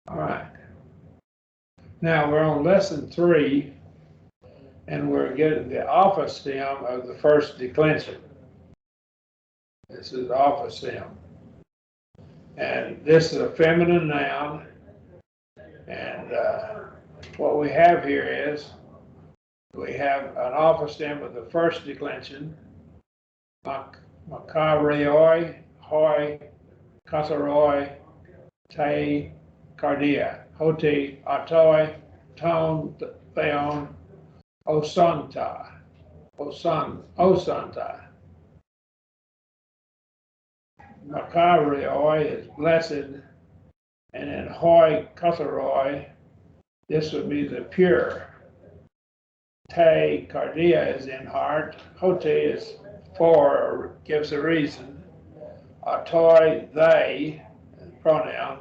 All right. Now we're on lesson 3, and we're getting the alpha stem of the first declension. This is alpha stem. And this is a feminine noun. And what we have here is we have an alpha stem with the first declension. Makaroi, hoi, kasaroi, te, cardia, hoti, atoi, ton, theon, osanta, osanta. Makarioi is blessed, and in hoi, kasaroi, this would be the pure. Te, cardia is in heart, hoti is for, or gives a reason. Atoi, they, pronoun.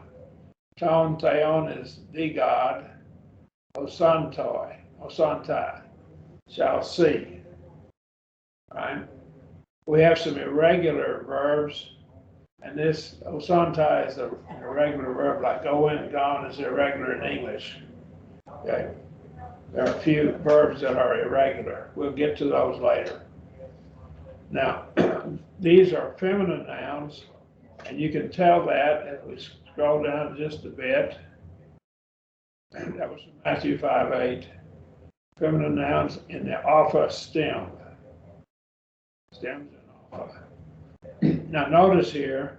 Ton, theon is the God. Osantoi, osanta, shall see. Right? We have some irregular verbs, and this osanta is an irregular verb, like go in, gone is irregular in English. Okay? There are a few verbs that are irregular. We'll get to those later. Now, these are feminine nouns, and you can tell that if we scroll down just a bit. And that was Matthew 5:8. Feminine nouns in the alpha stem. Stems in alpha. Now notice here,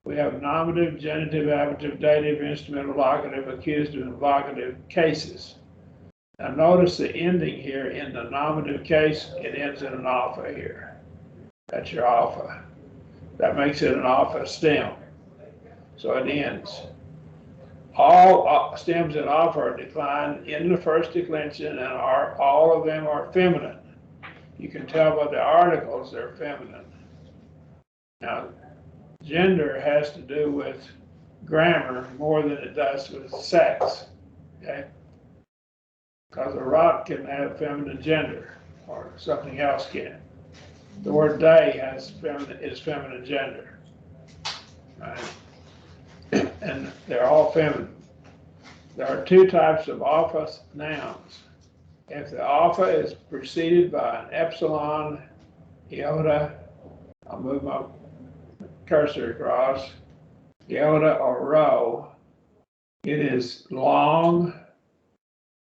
we have nominative, genitive, ablative, dative, instrumental, locative, accusative, and vocative cases. Now notice the ending here in the nominative case, it ends in an alpha here. That's your alpha. That makes it an alpha stem. So it ends. All stems in alpha are declined in the first declension, and all of them are feminine. You can tell by the articles they're feminine. Now, gender has to do with grammar more than it does with sex. Okay? Because a rock can have feminine gender, or something else can. The word they is feminine gender. Right? And they're all feminine. There are 2 types of alpha nouns. If the alpha is preceded by an epsilon, iota, I'll move my cursor across, iota or rho, it is long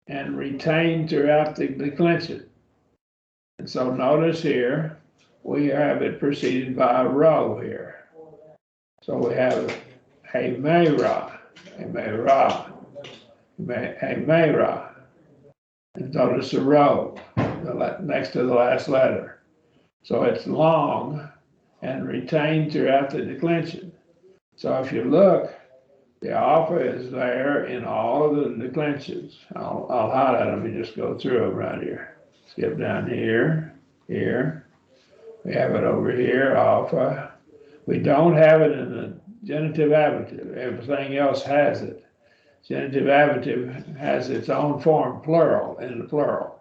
and retained throughout the declension. And so notice here, we have it preceded by a rho here. So we have a meira, and notice the rho next to the last letter. So it's long and retained throughout the declension. So if you look, the alpha is there in all of the declensions. I'll highlight them and just go through them right here. Skip down here, here. We have it over here, alpha. We don't have it in the genitive ablative. Everything else has it. Genitive ablative has its own form, plural, in the plural.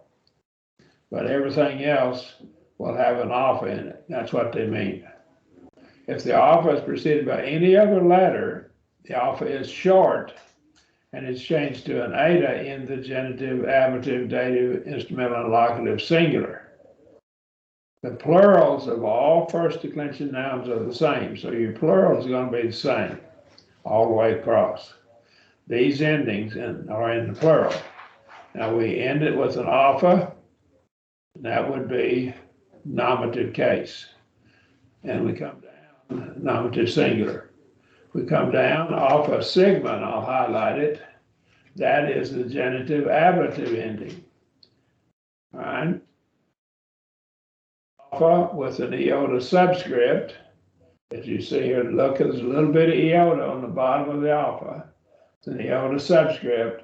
But everything else will have an alpha in it. That's what they mean. If the alpha is preceded by any other letter, the alpha is short, and it's changed to an eta in the genitive, ablative, dative, instrumental, and locative singular. The plurals of all first declension nouns are the same, so your plural is going to be the same all the way across. These endings are in the plural. Now we end it with an alpha, and that would be nominative case. And we come down, nominative singular. We come down, alpha sigma, and I'll highlight it. That is the genitive ablative ending. All right. Alpha with an iota subscript. As you see here, look, there's a little bit of iota on the bottom of the alpha. It's an iota subscript.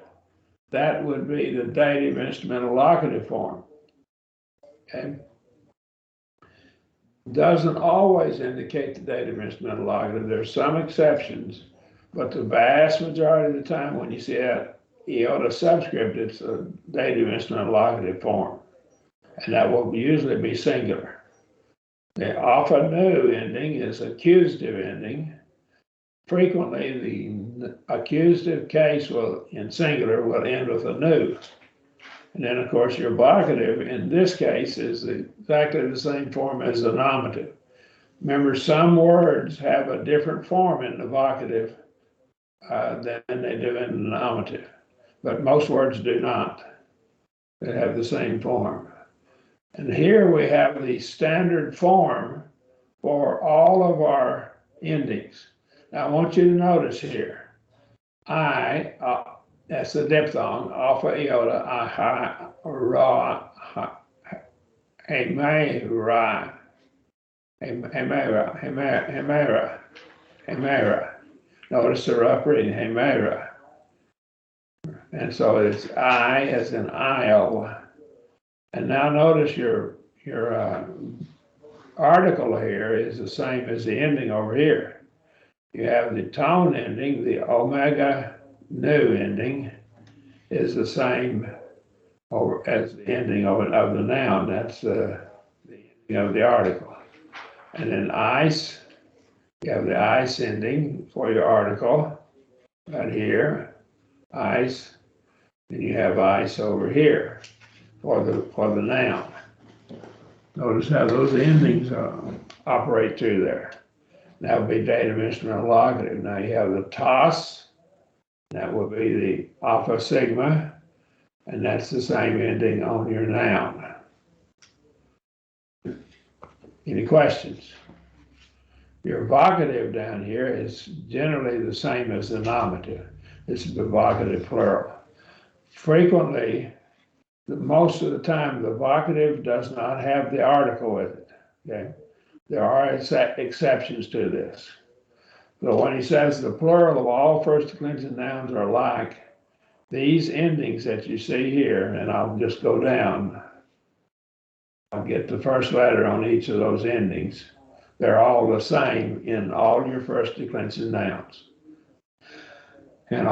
That would be the dative instrumental locative form. Okay. Doesn't always indicate the dative instrumental locative. There's some exceptions, but the vast majority of the time when you see that iota subscript, it's a dative instrumental locative form. And that will usually be singular. The alpha nu ending is accusative ending. frequently the accusative case will, in singular, will end with a new. And then, of course, your vocative in this case is exactly the same form as the nominative. Remember, some words have a different form in the vocative than they do in the nominative, but most words do not. They have the same form. And here we have the standard form for all of our endings. Now, I want you to notice here, that's the diphthong, alpha, iota, aha, ra, hemera, hemera. Notice the rough reading, hemera. And so it's I as in Iowa. And now notice your article here is the same as the ending over here. You have the tone ending, the omega nu ending is the same as the ending of the noun. That's the ending of the article. And then ice, you have the ice ending for your article right here, ice, and you have ice over here for the noun. Notice how those endings operate through there. That would be dative instrumental locative. Now you have the toss, that would be the alpha sigma, and that's the same ending on your noun. Any questions? Your vocative down here is generally the same as the nominative. This is the vocative plural. Frequently, most of the time, the vocative does not have the article with it, okay? There are exceptions to this. So when he says the plural of all first declension nouns are alike, these endings that you see here, and I'll just go down, I'll get the first letter on each of those endings. They're all the same in all your first declension nouns. And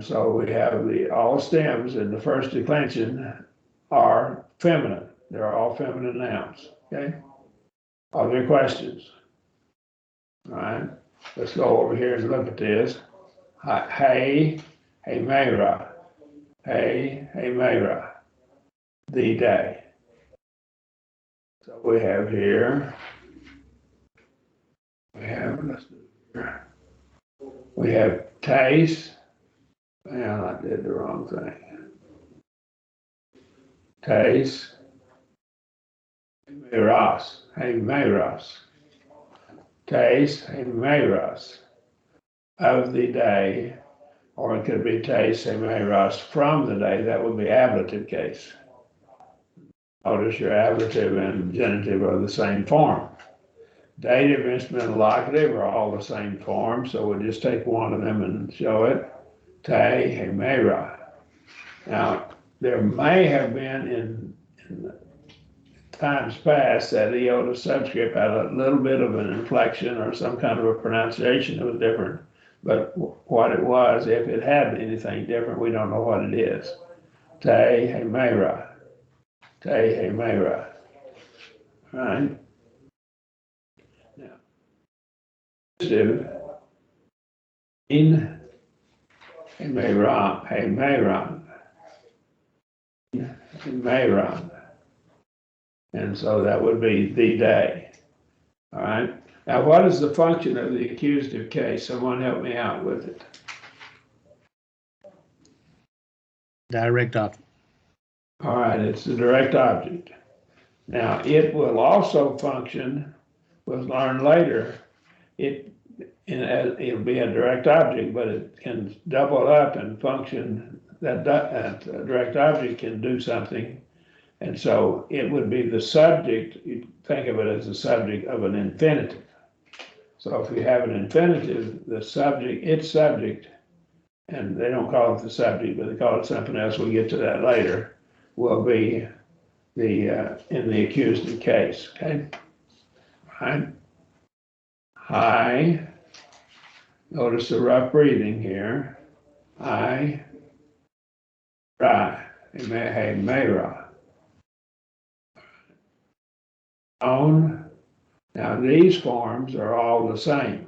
so we have all stems in the first declension are feminine. They're all feminine nouns, okay? Are there questions? All right, let's go over here and look at this. Hey, mera. Hey, mera. The day. So we have here, we have taste. Well, I did the wrong thing. Taste. Meras. Hey, meras. Taste, meras. Of the day, or it could be taste, meras. From the day. That would be ablative case. Notice your ablative and genitive are the same form. Dative, instrumental, locative are all the same form, so we'll just take one of them and show it. Te, mera. Now, there may have been in times past that iota subscript had a little bit of an inflection or some kind of a pronunciation that was different. But what it was, if it had anything different, we don't know what it is. Te, mera. Te, mera. All right. Now, do in meron. And so that would be the day. All right. Now, what is the function of the accusative case? Someone help me out with it. Direct object. All right, it's the direct object. Now, it will also function, we'll learn later, it'll be a direct object, but it can double up and function, that direct object can do something. And so it would be the subject, you think of it as the subject of an infinitive. So if you have an infinitive, the subject, its subject, and they don't call it the subject, but they call it something else, we'll get to that later, will be in the accusative case, okay? Right? Hi, notice the rough breathing here. I, ra, hey, mera. On. Now these forms are all the same.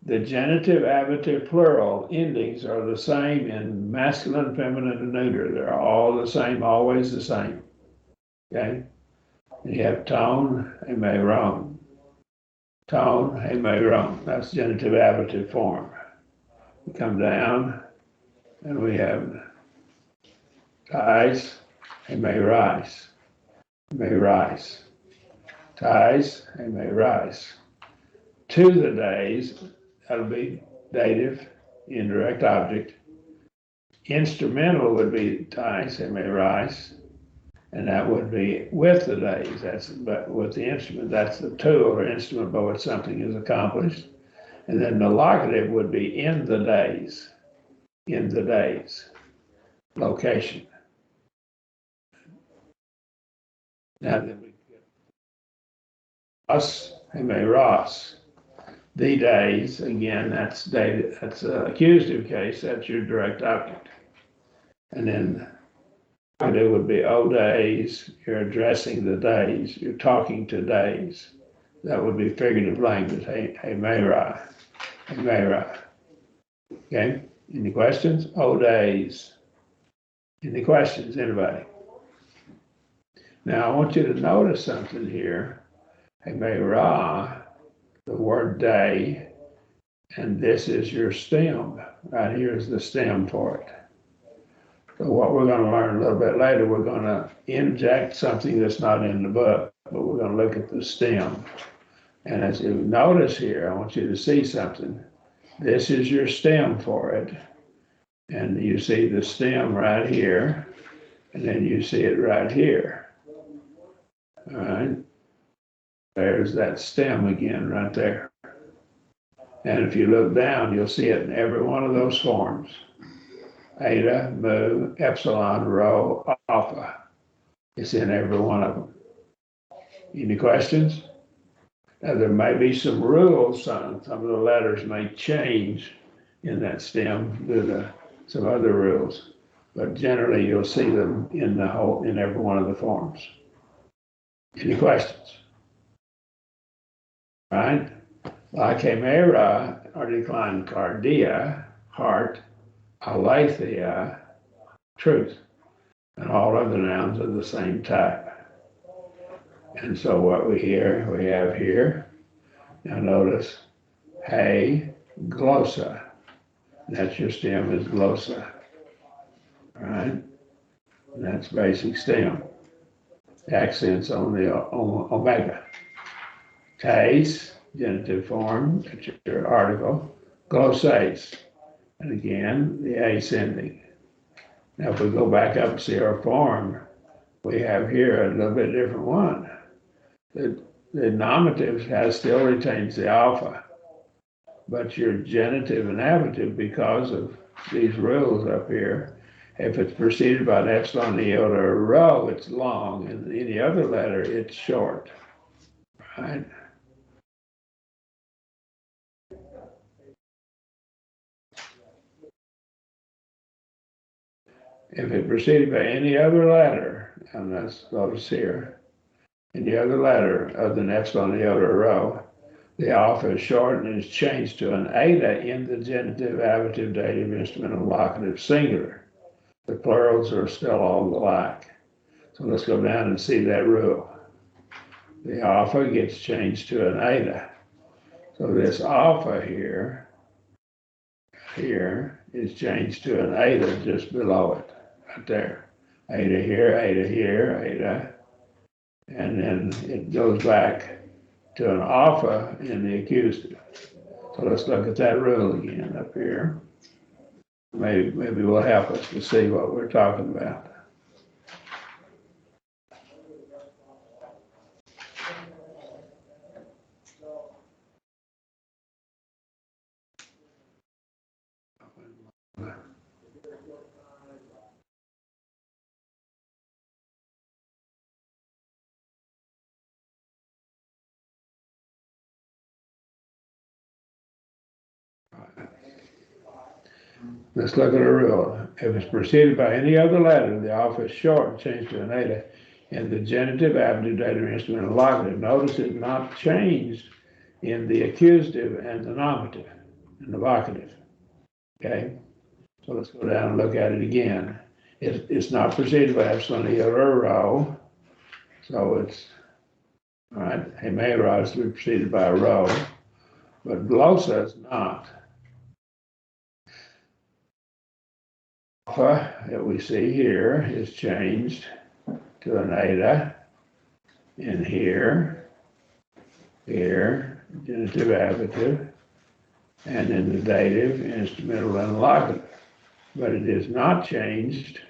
The genitive, ablative, plural endings are the same in masculine, feminine, and neuter. They're all the same, always the same. Okay? You have tone, and may roam. Tone, and may roam. That's genitive, ablative form. We come down, and we have ties, and may rise. May rise. Ties, and may rise. To the days, that'll be dative, indirect object. Instrumental would be ties, and may rise. And that would be with the days. That's but with the instrument, that's the tool or instrument by which something is accomplished. And then the locative would be in the days. In the days. Location. Now then we get us and may Ross. The days, again, that's dated, that's an accusative case, that's your direct object. And then it would be oh days, you're addressing the days, you're talking to days. That would be figurative language. Hey Mayra. Hey Mayra. Okay? Any questions? Oh days. Any questions, anybody? Now I want you to notice something here. Hey Mayra, the word day, and this is your stem. Right here is the stem for it. So what we're going to learn a little bit later, we're going to inject something that's not in the book, but we're going to look at the stem. And as you notice here, I want you to see something. This is your stem for it. And you see the stem right here, and then you see it right here. All right. There's that stem again right there. And if you look down, you'll see it in every one of those forms. Eta, mu, epsilon, rho, alpha. It's in every one of them. Any questions? Now, there may be some rules. Some of the letters may change in that stem due to some other rules, but generally you'll see them in every one of the forms. Any questions? Right? Lachemera or declined cardia, heart, aletheia, truth, and all other nouns of the same type. And so what we have here, now notice, hey, glossa. That's your stem is glossa. All right? And that's basic stem. Accents on the omega. Tes, genitive form, that's your article. Glossates. And again, the ascending. Now, if we go back up and see our form, we have here a little bit different one. The nominative still retains the alpha, but your genitive and ablative, because of these rules up here, if it's preceded by an epsilon, iota, or rho, it's long, and any other letter, it's short. Right? If it's preceded by any other letter, and that's notice here, any other letter other than epsilon, iota, or rho, the alpha is short and is changed to an eta in the genitive, ablative, dative, instrumental, locative, singular. The plurals are still all alike. So let's go down and see that rule. The alpha gets changed to an eta. So this alpha here is changed to an eta just below it, right there. Eta here, eta. And then it goes back to an alpha in the accusative. So let's look at that rule again up here. Maybe will help us to see what we're talking about. Let's look at a rule. If it's preceded by any other letter, the alpha is short and changed to an eta. In the genitive, ablative, dative, instrumental, locative, notice it's not changed in the accusative and the nominative. and the vocative. Okay, so let's go down and look at it again. It's not preceded by epsilon, iota, or rho, so it's all right. Hemera is to be preceded by a rho, but glossa is not. Alpha that we see here is changed to an eta in here, genitive, ablative, and in the dative, instrumental, and locative. But it is not changed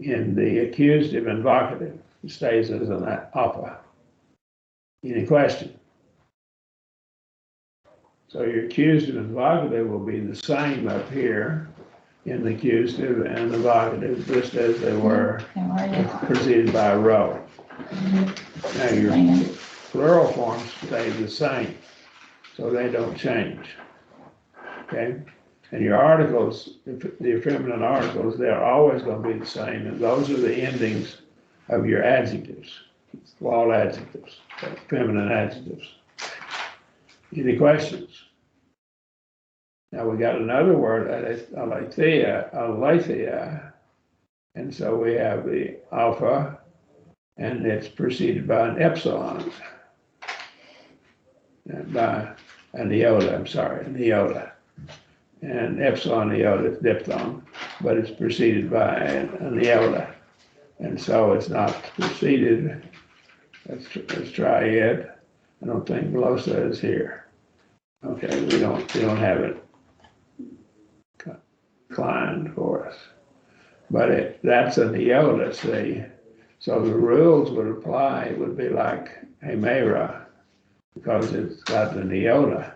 in the accusative and vocative. It stays as an alpha. Any question? So your accusative and vocative will be the same up here in the accusative and the vocative, just as they were preceded by a rho. Now your plural forms stay the same, so they don't change. Okay? And your articles, the effeminate articles, they're always going to be the same, and those are the endings of your adjectives, all adjectives, feminine adjectives. Any questions? Now we got another word, aletheia, and so we have the alpha, and it's preceded by an epsilon, and by an iota, an iota. And epsilon iota is diphthong, but it's preceded by an iota. And so it's not preceded. Let's try it. I don't think glossa is here. Okay, we don't have it declined for us. But that's an iota, see. So the rules would apply, it would be like hemera, because it's got an iota.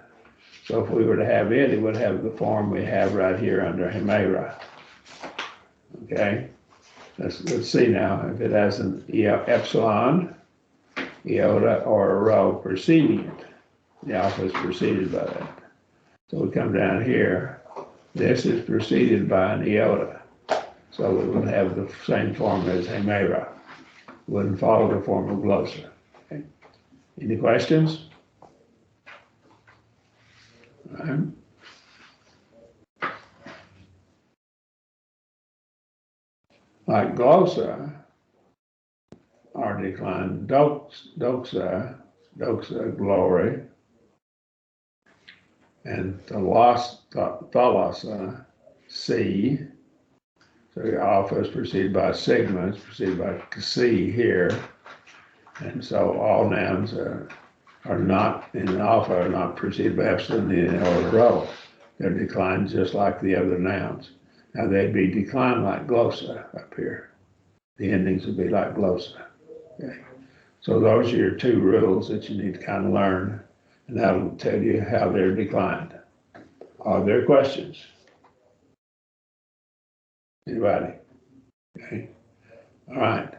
So if we were to have it, it would have the form we have right here under hemera. Okay, let's see now if it has an epsilon, iota, or a rho preceding it. The alpha is preceded by that. So we come down here. This is preceded by an iota. So it would have the same form as hemera. Wouldn't follow the form of glossa. Okay. Any questions? All right. Like glossa are declined, doxa, glory, and thalassa, C. So your alpha is preceded by sigma, it's preceded by C here. And so all nouns are not, in alpha, are not preceded by epsilon or rho. They're declined just like the other nouns. Now they'd be declined like glossa up here. The endings would be like glossa. Okay. So those are your two rules that you need to kind of learn, and that'll tell you how they're declined. Are there questions? Anybody? Okay. All right.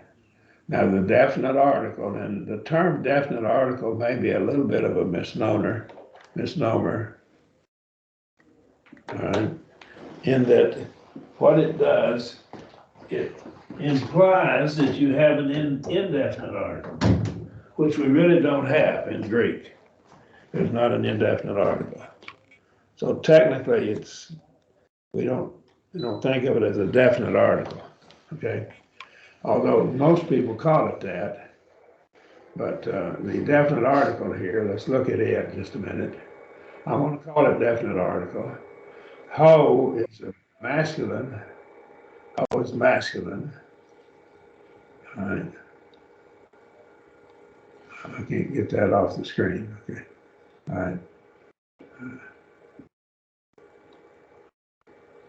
Now the definite article, and the term definite article may be a little bit of a misnomer. All right. In that what it does, it implies that you have an indefinite article, which we really don't have in Greek. There's not an indefinite article. So technically we don't think of it as a definite article, okay? Although most people call it that, but the definite article here, let's look at it just a minute. I want to call it definite article. Ho is a masculine. Ho is masculine. All right. I can't get that off the screen. Okay. All right.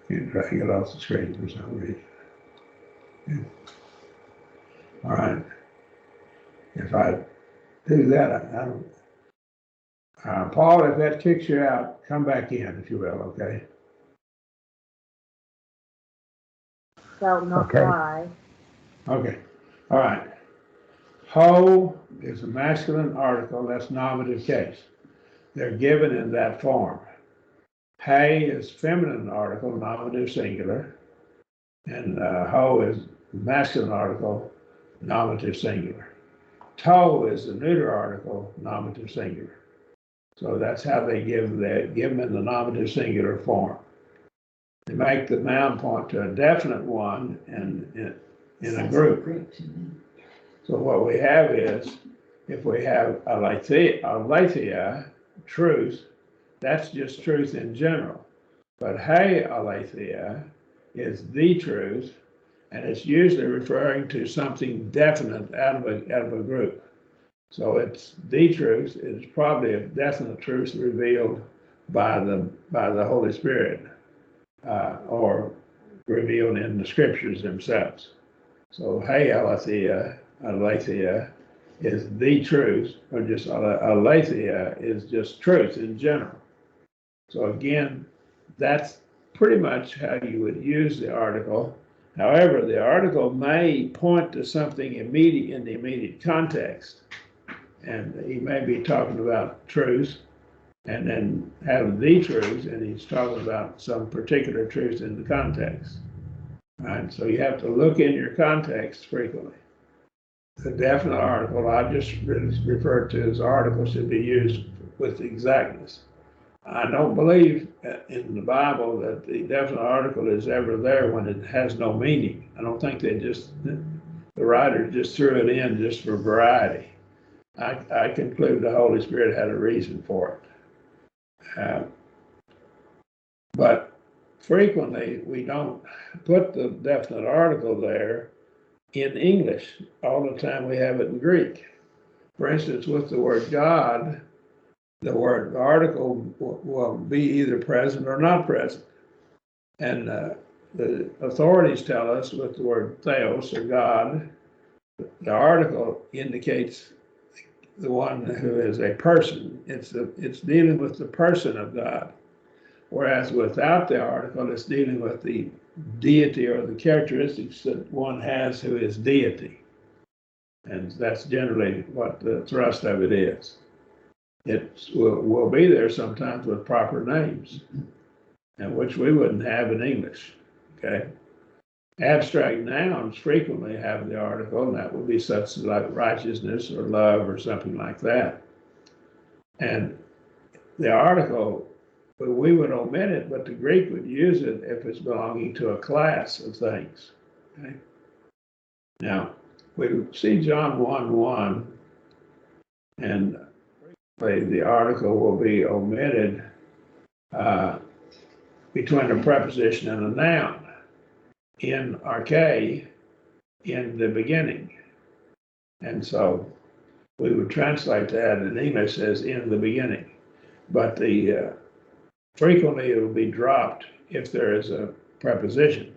Can't drag it off the screen for some reason. Okay. All right. If I do that, I don't. Paul, if that kicks you out, come back in, if you will, okay? Shall not Okay. fly. Okay. All right. Ho is a masculine article, that's nominative case. They're given in that form. Hey is feminine article, nominative singular. And ho is masculine article, nominative singular. To is the neuter article, nominative singular. So that's how they give them in the nominative singular form. They make the noun point to a definite one in a group. So what we have is, if we have aletheia, truth, that's just truth in general. But hey aletheia is the truth, and it's usually referring to something definite out of a group. So it's the truth. It's probably a definite truth revealed by the Holy Spirit, or revealed in the scriptures themselves. So hey aletheia is the truth, or just aletheia is just truth in general. So again, that's pretty much how you would use the article. However, the article may point to something immediate in the immediate context. And he may be talking about truth and then have the truth, and he's talking about some particular truth in the context. Right? So you have to look in your context frequently. The definite article, I just referred to as article, should be used with exactness. I don't believe in the Bible that the definite article is ever there when it has no meaning. I don't think the writer just threw it in just for variety. I conclude the Holy Spirit had a reason for it. But frequently, we don't put the definite article there in English. All the time we have it in Greek. For instance, with the word God, the word article will be either present or not present. And the authorities tell us with the word theos, or God, the article indicates the one who is a person. It's dealing with the person of God. Whereas without the article, it's dealing with the deity or the characteristics that one has who is deity. And that's generally what the thrust of it is. It will be there sometimes with proper names, and which we wouldn't have in English, okay? Abstract nouns frequently have the article, and that would be such like righteousness or love or something like that. And the article, we would omit it, but the Greek would use it if it's belonging to a class of things. Okay? Now, we see John 1:1, and the article will be omitted between a preposition and a noun in arche, in the beginning. And so we would translate that in English as in the beginning. But frequently it will be dropped if there is a preposition.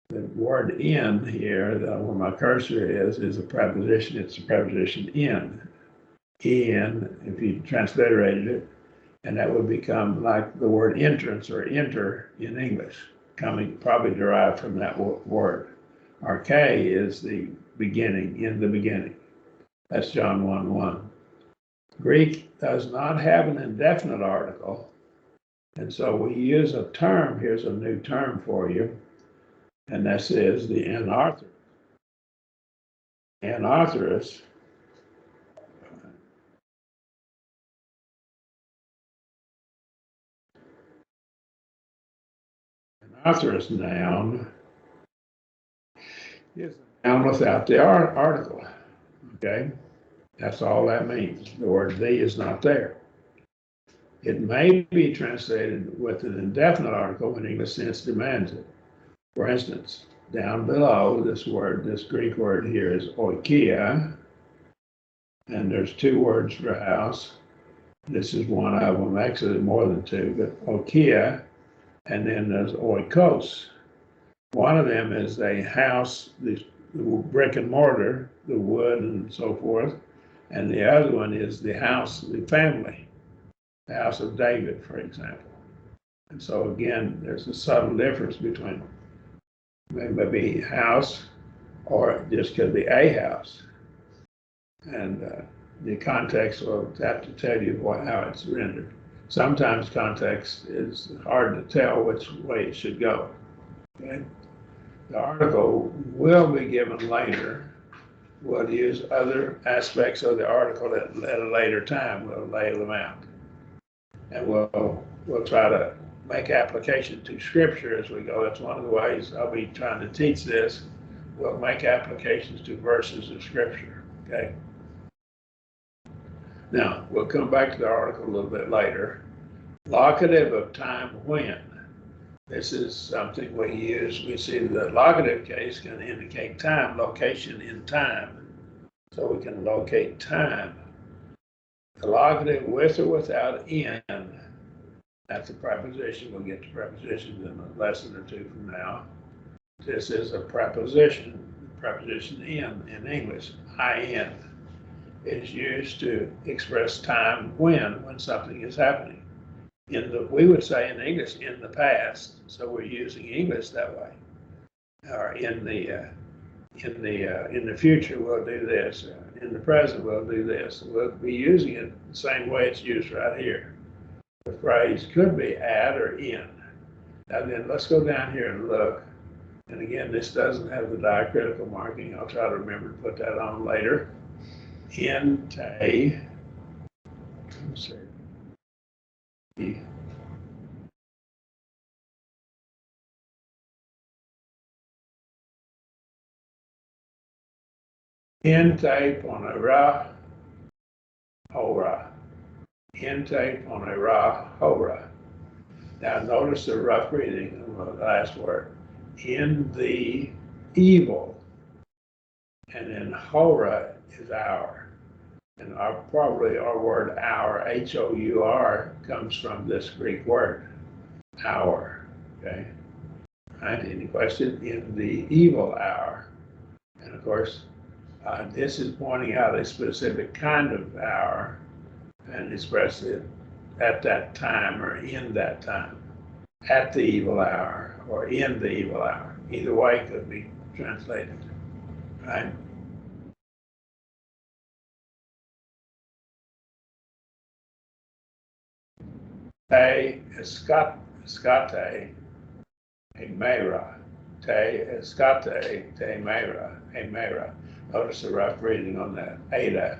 The word in here, where my cursor is a preposition. It's a preposition in. In, if you transliterated it, and that would become like the word entrance or enter in English, coming probably derived from that word. Arche is the beginning, in the beginning. That's John 1:1. Greek does not have an indefinite article, and so we use a term. Here's a new term for you, and this is the anarthrous. Anarthrous noun is a noun without the article, okay? That's all that means. The word the is not there. It may be translated with an indefinite article when English sense demands it. For instance, down below, this Greek word here is oikia, and there's two words for house. This is one of them, actually more than two, but oikia, and then there's oikos. One of them is a house, the brick and mortar, the wood and so forth, and the other one is the house, the family, the house of David, for example. And so again, there's a subtle difference between maybe house, or it just could be a house. And the context will have to tell you how it's rendered. Sometimes context is hard to tell which way it should go. Okay? The article will be given later. We'll use other aspects of the article at a later time. We'll lay them out. And we'll try to make application to Scripture as we go. That's one of the ways I'll be trying to teach this. We'll make applications to verses of Scripture, okay? Now, we'll come back to the article a little bit later. Locative of time when. This is something we use. We see the locative case can indicate time, location in time. So we can locate time. The locative with or without in. That's a preposition. We'll get to prepositions in a lesson or two from now. This is a preposition. Preposition in English, in, is used to express time when something is happening. We would say in English in the past, so we're using English that way. Or in the future we'll do this. In the present we'll do this. We'll be using it the same way it's used right here. The phrase could be at or in. Now then, let's go down here and look. And again, this doesn't have the diacritical marking. I'll try to remember to put that on later. Let's see. Intake on a ra, hora. Intake on a ra, hora. Now notice the rough reading of the last word. In the evil. And then hora is hour. And probably our word hour, H-O-U-R, comes from this Greek word, hour, okay? Right, any question? In the evil hour. And of course, this is pointing out a specific kind of hour and express it at that time or in that time, at the evil hour or in the evil hour. Either way could be translated, right? Te escate a mera. Te escate te mera, a mera. Notice the rough reading on that eta,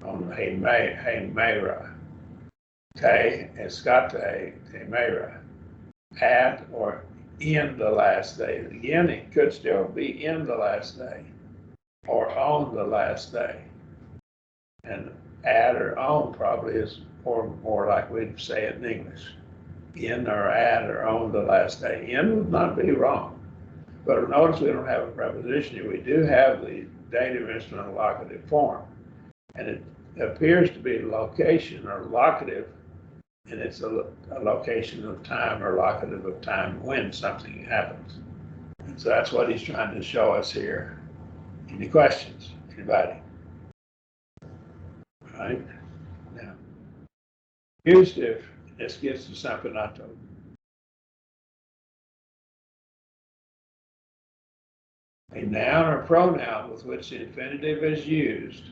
on a mera. Te escate te mera. At or in the last day. Again, it could still be in the last day or on the last day. And at or on probably is more like we'd say it in English. In or at or on the last day. In would not be wrong. But notice we don't have a preposition here. We do have the dative instrumental locative form. And it appears to be location or locative, and it's a location of time or locative of time when something happens. And so that's what he's trying to show us here. Any questions? Anybody? All right. Now, accusative, this gets to something I told you. A noun or pronoun with which the infinitive is used,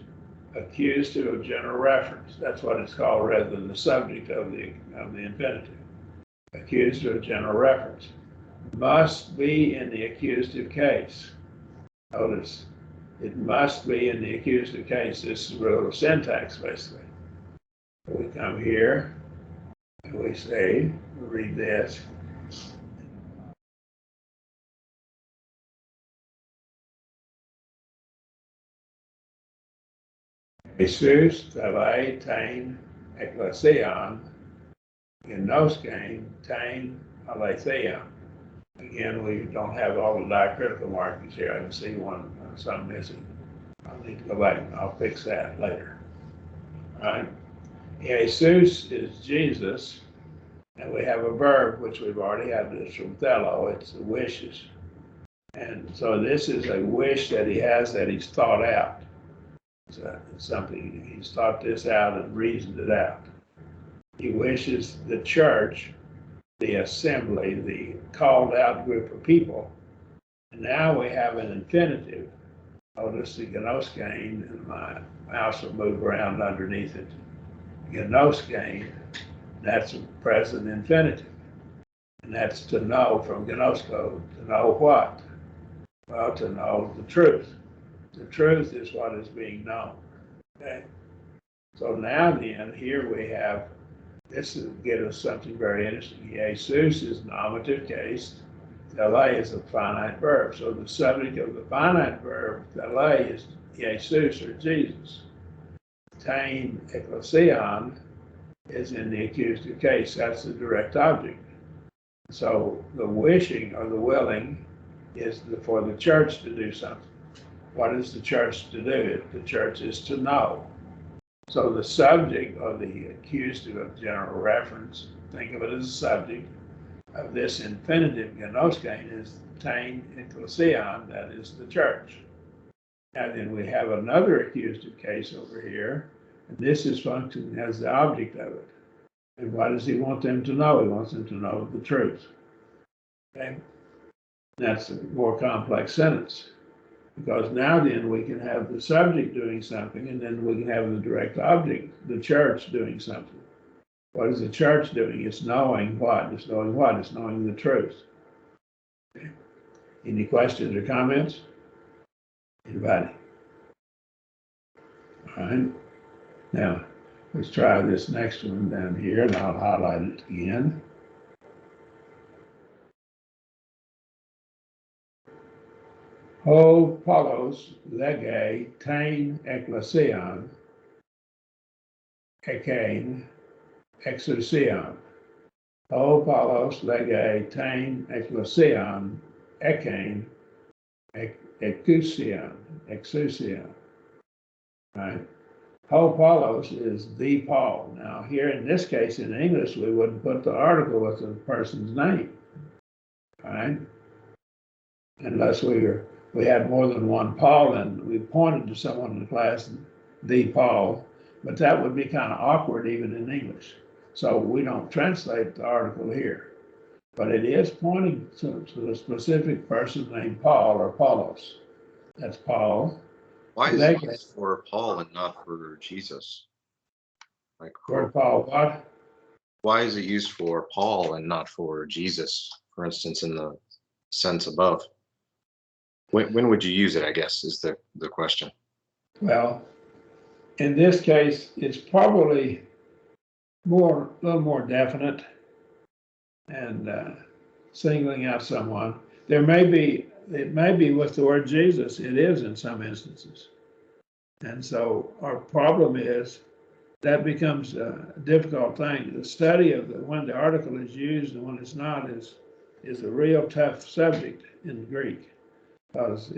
accusative of general reference. That's what it's called rather than the subject of the infinitive. Accusative of general reference. Must be in the accusative case. Notice, it must be in the accusative case. This is rule of syntax, basically. We come here and we say, we read this. Jesus tavai tain ecclesian, gnoschein tain aletheia. Again, we don't have all the diacritical markings here. I can see some missing. I'll need to go back and I'll fix that later. All right. Jesus is Jesus, and we have a verb which we've already had this from Thello. It's the wishes. And so this is a wish that he has that he's thought out. It's something, he's thought this out and reasoned it out. He wishes the church, the assembly, the called out group of people. And now we have an infinitive. Notice the gnoschein, and my mouse will move around underneath it. Gnoschein, that's a present infinitive. And that's to know from gnosko. To know what? Well, to know the truth. The truth is what is being known. Okay? So now then, here we have This is give us something very interesting. Jesus is nominative case. Tele is a finite verb. So the subject of the finite verb, tele, is Jesus or Jesus. Tain ecclesion is in the accusative case. That's the direct object. So the wishing or the willing is for the church to do something. What is the church to do? The church is to know. So the subject of the accusative of general reference, think of it as a subject, of this infinitive gnoskane is tain ecclesion, that is the church. And then we have another accusative case over here, and this is functioning as the object of it. And what does he want them to know? He wants them to know the truth. Okay? That's a more complex sentence. Because now then we can have the subject doing something, and then we can have the direct object, the church, doing something. What is the church doing? It's knowing what? It's knowing what? It's knowing the truth. Okay. Any questions or comments? Anybody? All right. Now, let's try this next one down here, and I'll highlight it again. Ho polos lege tain ecclesion ekain exousion. Ho polos lege tain ecclesion ekain exousion. Right? Ho polos is the Paul. Now here in this case in English we wouldn't put the article with the person's name. Right? Unless we had more than one Paul and we pointed to someone in the class, the Paul, but that would be kind of awkward even in English. So we don't translate the article here, but it is pointing to a specific person named Paul or Paulos. That's Paul. Why is it used for Paul and not for Jesus? Like for Paul what? Why is it used for Paul and not for Jesus, for instance, in the sense above? When would you use it, I guess, is the question. Well, in this case, it's probably a little more definite and singling out someone. It may be with the word Jesus, it is in some instances. And so our problem is that becomes a difficult thing. The study of when the article is used and when it's not is a real tough subject in Greek. Because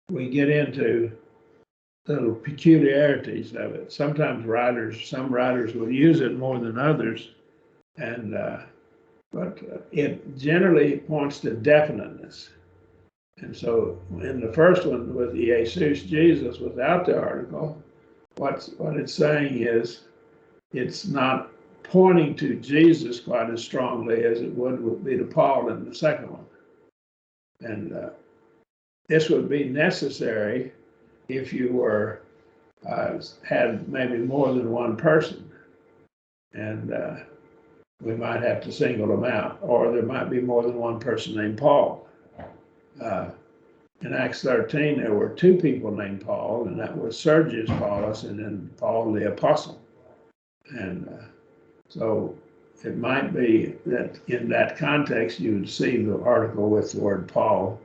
we get into little peculiarities of it. Sometimes some writers will use it more than others, and but it generally points to definiteness. And so in the first one with Jesus, Jesus, without the article, what it's saying is it's not pointing to Jesus quite as strongly as it would be to Paul in the second one. And this would be necessary if you were had maybe more than one person, and we might have to single them out, or there might be more than one person named Paul. In Acts 13, there were two people named Paul, and that was Sergius Paulus and then Paul the Apostle. And so it might be that in that context, you would see the article with the word Paul,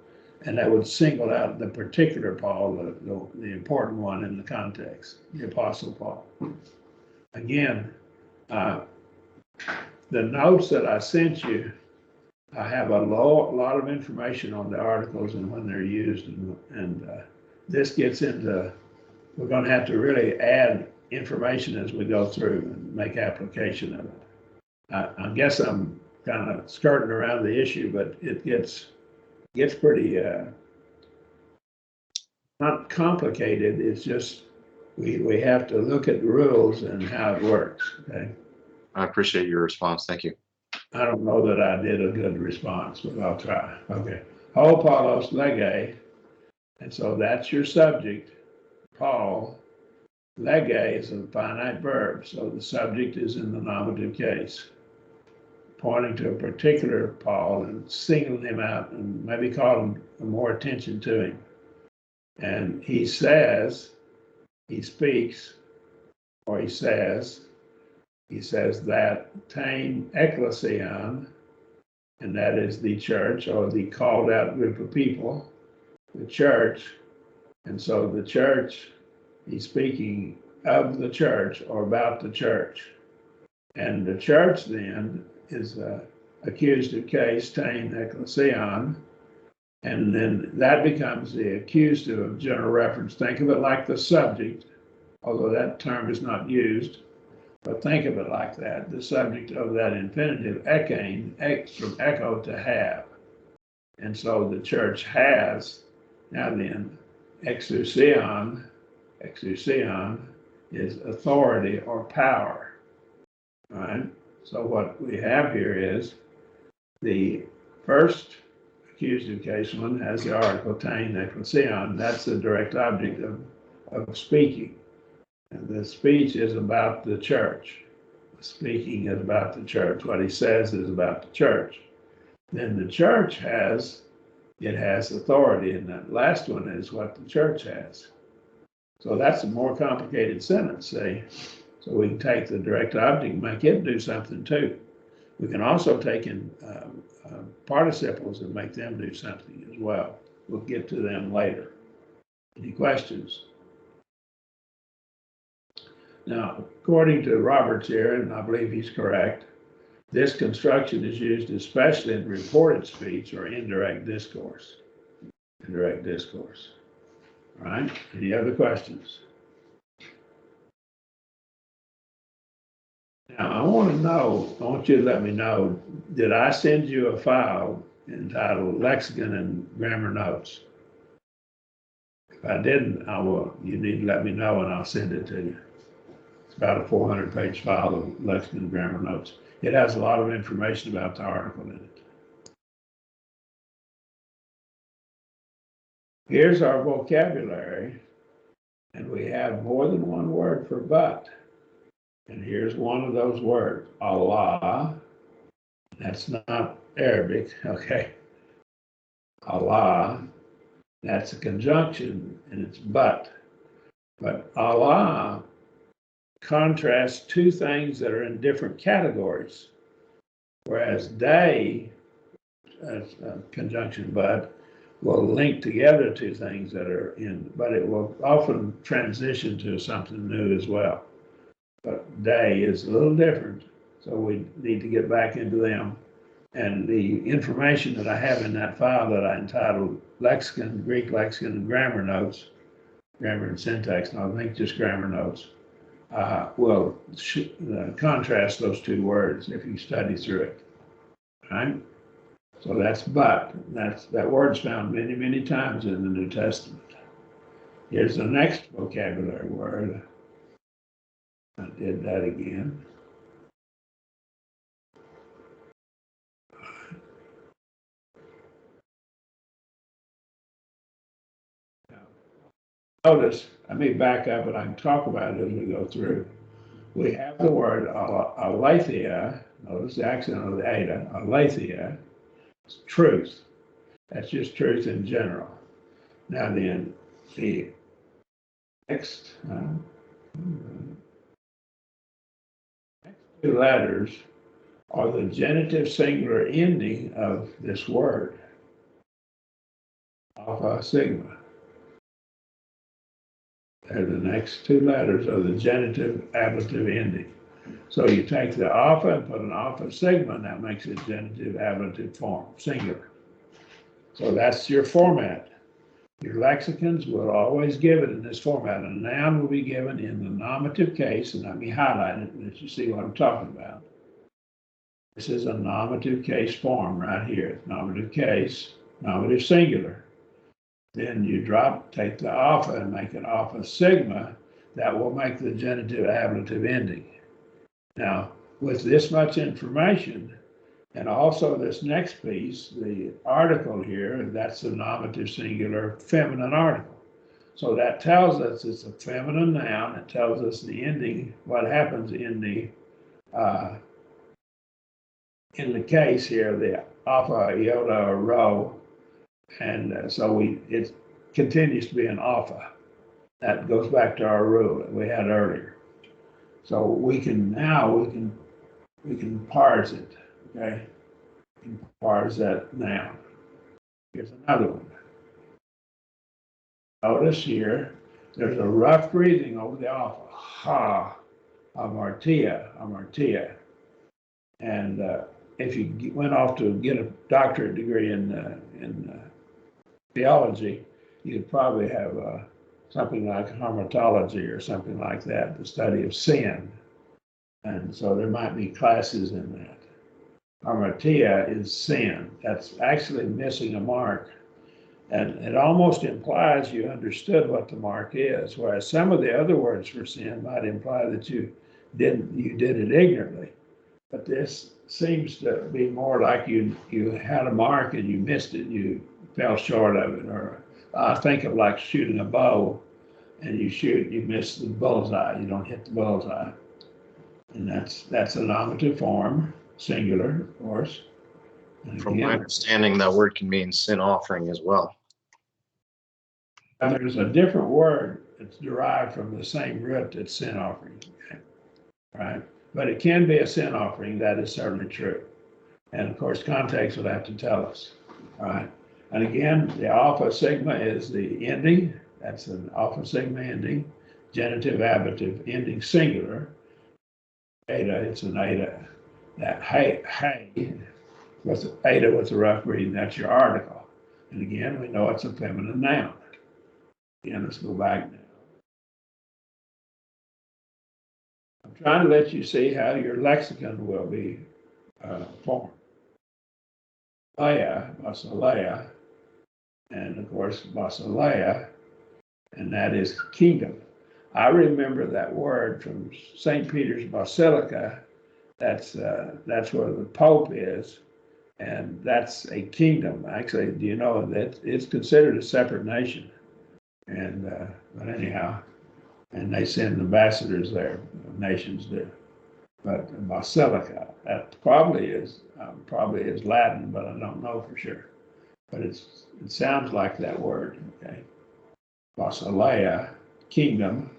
and that would single out the particular Paul, the important one in the context, the Apostle Paul. Again, the notes that I sent you, I have a lot of information on the articles and when they're used, and this gets into, we're going to have to really add information as we go through and make application of it. I guess I'm kind of skirting around the issue, but it gets pretty not complicated. It's just we have to look at the rules and how it works. Okay. I appreciate your response. Thank you. I don't know that I did a good response, but I'll try. Okay. Ho Paulos lege, and so that's your subject. Paul. Lege is a finite verb, so the subject is in the nominative case, pointing to a particular Paul and singling him out and maybe calling more attention to him. And he says, he speaks, or he says, he says that tain ecclesian, and that is the church or the called out group of people, the church. And so the church, he's speaking of the church or about the church. And the church then is accusative case, tain ecclesian, and then that becomes the accusative of general reference. Think of it like the subject, although that term is not used, but think of it like that. The subject of that infinitive, ekane, from echo to have. And so the church has, now then, exousion is authority or power, right? So what we have here is the first accusative case one has the article tain ecclesian. That's the direct object of speaking. And the speech is about the church. The speaking is about the church. What he says is about the church. Then the church has authority, and that last one is what the church has. So that's a more complicated sentence, see? So we can take the direct object and make it do something too. We can also take in participles and make them do something as well. We'll get to them later. Any questions? Now, according to Roberts here, and I believe he's correct, this construction is used especially in reported speech or indirect discourse. Indirect discourse. All right, any other questions? Now, I want you to let me know, did I send you a file entitled Lexicon and Grammar Notes? If I didn't, you need to let me know and I'll send it to you. It's about a 400-page file of Lexicon and Grammar Notes. It has a lot of information about the article in it. Here's our vocabulary, and we have more than one word for but. And here's one of those words, Allah. That's not Arabic, okay? Allah, that's a conjunction, and it's but. But Allah contrasts two things that are in different categories, whereas they, conjunction but, will link together two things that are in, but it will often transition to something new as well. But day is a little different, so we need to get back into them. And the information that I have in that file that I entitled Lexicon, Greek Lexicon and Grammar Notes, Grammar and Syntax, and I think just Grammar Notes, will contrast those two words if you study through it. All right? So that's but. That word's found many, many times in the New Testament. Here's the next vocabulary word. I did that again. Notice, let me back up and I can talk about it as we go through. We have the word aletheia. Notice the accent on the eta. Aletheia. It's truth. That's just truth in general. Now then, the next two letters are the genitive singular ending of this word, alpha sigma. They're the next two letters of the genitive ablative ending. So you take the alpha and put an alpha sigma, and that makes it genitive ablative form, singular. So that's your format. Your lexicons will always give it in this format. A noun will be given in the nominative case, and let me highlight it so that you see what I'm talking about. This is a nominative case form right here. Nominative case, nominative singular. Then you take the alpha and make it alpha sigma. That will make the genitive ablative ending. Now, with this much information, and also this next piece, the article here, that's a nominative singular feminine article. So that tells us it's a feminine noun. It tells us the ending, what happens in the case here, the alpha, iota, or rho. And so it continues to be an alpha. That goes back to our rule that we had earlier. So we can parse it, okay? We can parse that noun. Here's another one. Notice here, there's a rough breathing over the alpha. Ha, amartia. And if you went off to get a doctorate degree in theology, you'd probably have something like hamartology or something like that, the study of sin. And so there might be classes in that. Hamartia is sin. That's actually missing a mark. And it almost implies you understood what the mark is, whereas some of the other words for sin might imply that you did it ignorantly. But this seems to be more like you had a mark and you missed it, you fell short of it. Or I think of like shooting a bow and you miss the bullseye, you don't hit the bullseye. And that's a nominative form, singular, of course. And From my again, understanding, that word can mean sin offering as well. and there's a different word that's derived from the same root that's sin offering, okay? Right? But it can be a sin offering, that is certainly true. And of course, context would have to tell us, all right? And again, the alpha sigma is the ending, that's an alpha sigma ending, genitive, ablative, ending singular. Eta, it's an eta. That hey, with eta with the rough breathing, that's your article. And again, we know it's a feminine noun. Again, let's go back now. I'm trying to let you see how your lexicon will be formed. Basileia, and of course, Basileia, and that is kingdom. I remember that word from St. Peter's Basilica. That's where the Pope is, and that's a kingdom. Actually, do you know that it's considered a separate nation? And but anyhow, and they send ambassadors there. Nations do. But Basilica, that probably is Latin, but I don't know for sure. But it sounds like that word. Okay, Basileia, kingdom.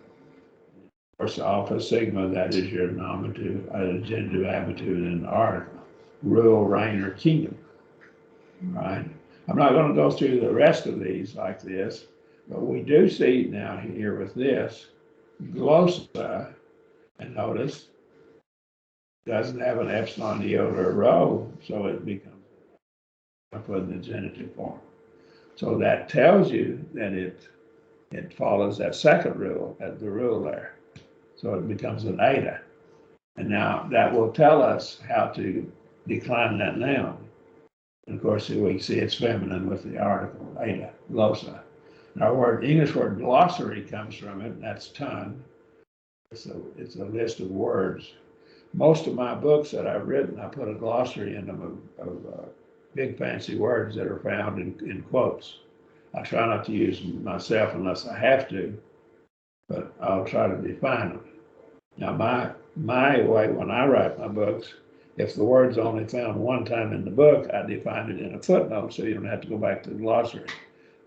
Of course, alpha sigma, that is your nominative, genitive, ablative, and article. Rule, reign, or kingdom. Right. I'm not going to go through the rest of these like this, but we do see now here with this glossa, and notice doesn't have an epsilon, iota, or rho, so it becomes in the genitive form. So that tells you that it follows that second rule, at the rule there. So it becomes an eta. And now that will tell us how to decline that noun. And of course, we see it's feminine with the article, eta, glossa. And our English word glossary comes from it, and that's ton. It's a list of words. Most of my books that I've written, I put a glossary in them of big fancy words that are found in quotes. I try not to use them myself unless I have to, but I'll try to define them. Now, my way when I write my books, if the word's only found one time in the book, I define it in a footnote so you don't have to go back to the glossary.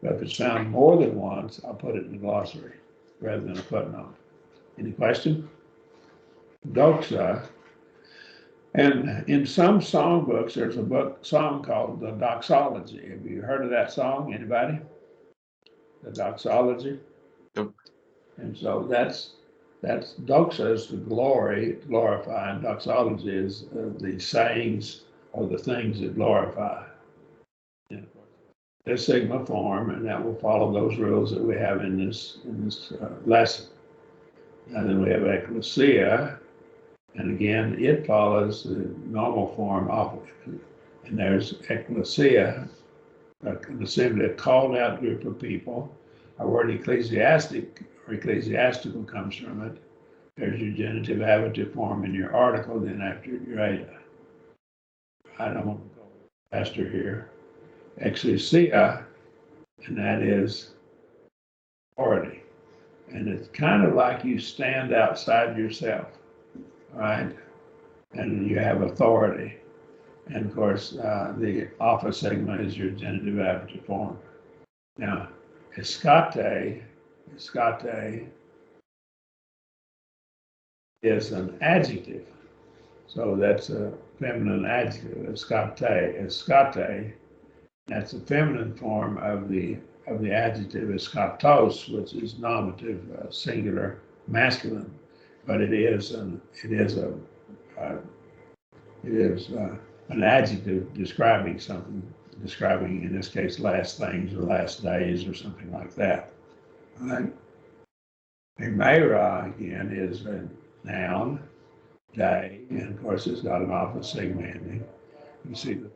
But if it's found more than once, I'll put it in the glossary rather than a footnote. Any question? Doxa. And in some songbooks, there's a song called the Doxology. Have you heard of that song? Anybody? The Doxology? Yep. And so that's doxa is the glory, glorify, and doxology is the sayings or the things that glorify. And of course, there's sigma form, and that will follow those rules that we have in this lesson. And then we have ecclesia, and again, it follows the normal form of it. And there's ecclesia, an assembly, a called out group of people. Our word ecclesiastic or ecclesiastical comes from it. There's your genitive, ablative form in your article, then after your eta. I don't want to go faster here. Ecclesia, and that is authority. And it's kind of like you stand outside yourself, right? And you have authority. And of course, the alpha sigma is your genitive, ablative form. Now, escate, is an adjective. So that's a feminine adjective. Escate. That's a feminine form of the adjective eschatos, which is nominative, singular, masculine. But it is an adjective describing something, describing in this case last things or last days or something like that. Right? A mera again is a noun, day, and of course it's got an office sigma ending. You see that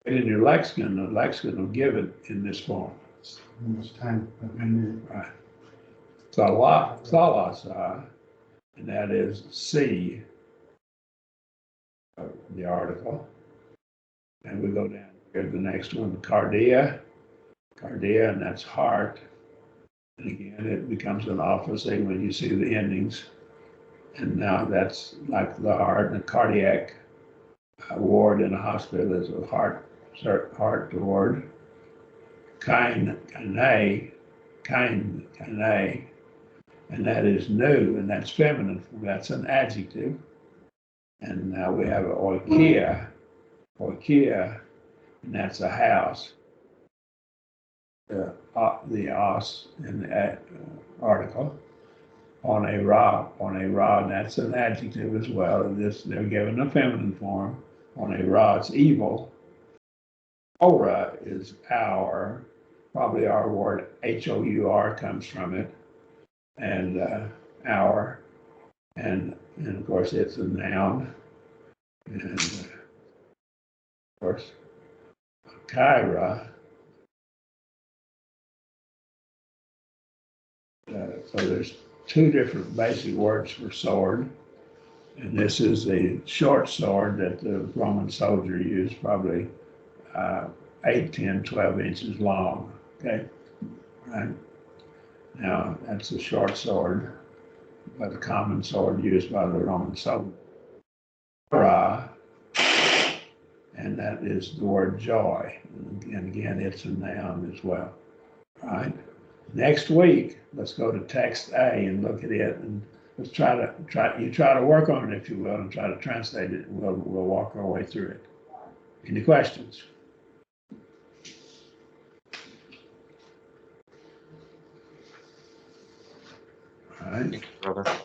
in your lexicon, the lexicon will give it in this form. Almost time. Right. Thalassa, and that is C, the article. And we go down here to the next one, cardia, and that's heart. And again, it becomes an office sigma when you see the endings. And now that's like the heart, and a cardiac ward in a hospital is a heart ward. Kine, and that is new, and that's feminine. That's an adjective. And now we have oikia, and that's a house. The os in the article. On a rod, that's an adjective as well. And this, they're given a feminine form. On a rod, it's evil. Ora is our, probably our word, H-O-U-R comes from it. And our, and of course it's a noun. And of course, Kyra. So there's two different basic words for sword. And this is a short sword that the Roman soldier used, probably 8, 10, 12 inches long. Okay, right? Now that's a short sword, but a common sword used by the Roman soldier. And that is the word joy. And again, it's a noun as well, right? Next week, let's go to text A and look at it, and let's try to work on it, if you will, and try to translate it. And we'll walk our way through it. Any questions? All right. Thank you, brother.